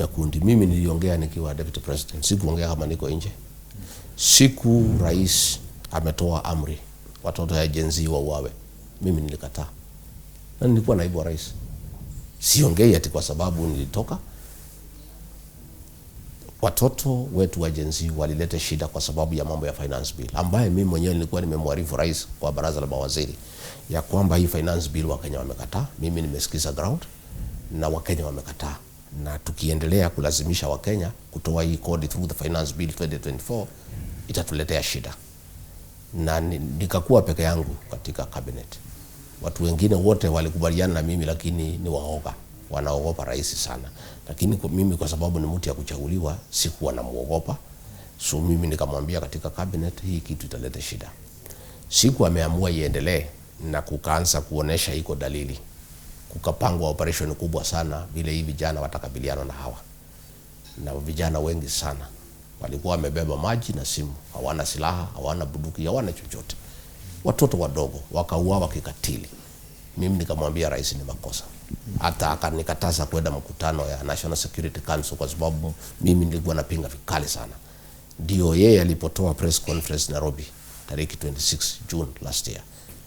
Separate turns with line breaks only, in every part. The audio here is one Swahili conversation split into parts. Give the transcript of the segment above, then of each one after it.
Nyakundi, mimi niliongea nikiwa deputy president, sikuongea kama niko nje. Siku rais ametoa amri watoto ya Gen Z wauawe, mimi nilikataa. Na nilikuwa naibu wa rais. Siongei ati kwa sababu nilitoka. Watoto wetu wa Gen Z walileta shida kwa sababu ya mambo ya finance bill, ambaye mimi mwenyewe nilikuwa nimemwarifu rais kwa baraza la mawaziri ya kwamba hii finance bill Wakenya wamekataa. Mimi nimesikiza ground na Wakenya wamekataa, na tukiendelea kulazimisha Wakenya kutoa hii kodi through the finance bill 2024 itatuletea shida. Na nikakuwa peke yangu katika cabinet. Watu wengine wote walikubaliana na mimi, lakini ni waoga, wanaogopa rais sana. Lakini mimi kwa sababu ni mtu ya kuchaguliwa sikuwa namuogopa. So mimi nikamwambia katika cabinet, hii kitu italeta shida. Siku ameamua iendelee na kukaanza kuonesha iko dalili, kukapangwa operation kubwa sana vile hivi vijana watakabiliana na hawa. Na vijana wengi sana walikuwa wamebeba maji na simu, hawana silaha, hawana bunduki, hawana chochote. Watoto wadogo wakauawa kikatili. Mimi nikamwambia rais ni makosa. Hata akanikataza kwenda mkutano ya National Security Council kwa sababu mimi nilikuwa napinga vikali sana. Ndio yeye alipotoa press conference Nairobi tarehe 26 June last year.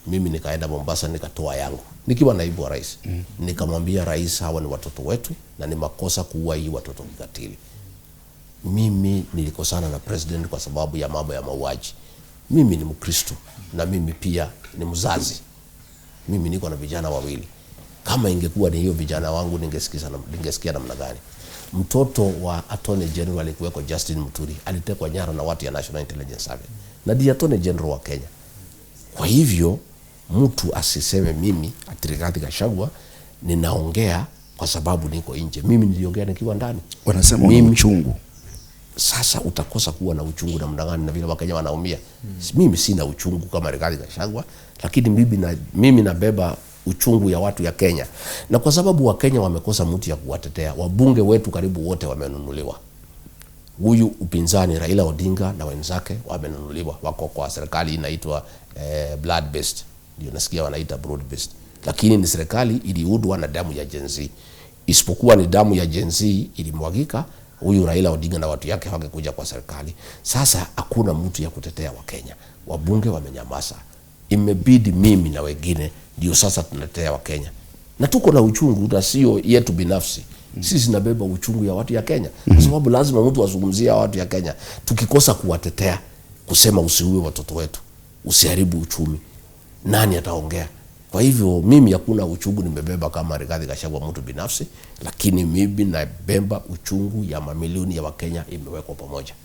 Mimi nikaenda Mombasa nikatoa yangu nikiwa naibu wa rais. Nikamwambia rais, hawa ni watoto wetu na ni makosa kuua hii watoto kikatili. Mimi nilikosana na president kwa sababu ya mambo ya mauaji. Mimi ni Mkristo na mimi pia ni mzazi. Mimi niko na vijana wawili. Kama ingekuwa ni hiyo vijana wangu ningesikia namna gani? Mtoto wa Attorney General alikuweko Justin Muturi, alitekwa nyara na watu ya National Intelligence Service. Na ndiye Attorney General wa Kenya. Kwa hivyo mtu asiseme mimi ati Rigathi Gachagua ninaongea kwa sababu niko nje. Mimi niliongea nikiwa ndani.
Wanasema mimi uchungu.
Sasa utakosa kuwa na uchungu na mdangani na vile Wakenya wanaumia. Mimi sina uchungu kama Rigathi Gachagua, lakini mimi nabeba uchungu ya watu ya Kenya. Na kwa sababu Wakenya wamekosa mtu ya kuwatetea, wabunge wetu karibu wote wamenunuliwa. Huyu upinzani Raila Odinga na wenzake wamenunuliwa, wako kwa serikali inaitwa blood based, ndio nasikia wanaita broad based, lakini ni serikali iliundwa na damu ya Gen Z. Isipokuwa ni damu ya Gen Z ilimwagika, huyu Raila Odinga na watu yake wangekuja kwa serikali. Sasa hakuna mtu ya kutetea Wakenya, wabunge wamenyamaza. Imebidi mimi na wengine ndio sasa tunatetea Wakenya, na tuko na uchungu na sio yetu binafsi. Sisi nabeba uchungu ya watu ya Kenya kwa sababu lazima mtu azungumzia watu ya Kenya. Tukikosa kuwatetea, kusema usiue watoto wetu, usiharibu uchumi, nani ataongea? Kwa hivyo mimi hakuna uchungu nimebeba kama Rigathi Gachagua mtu binafsi, lakini mimi nabeba uchungu ya mamilioni ya Wakenya imewekwa pamoja.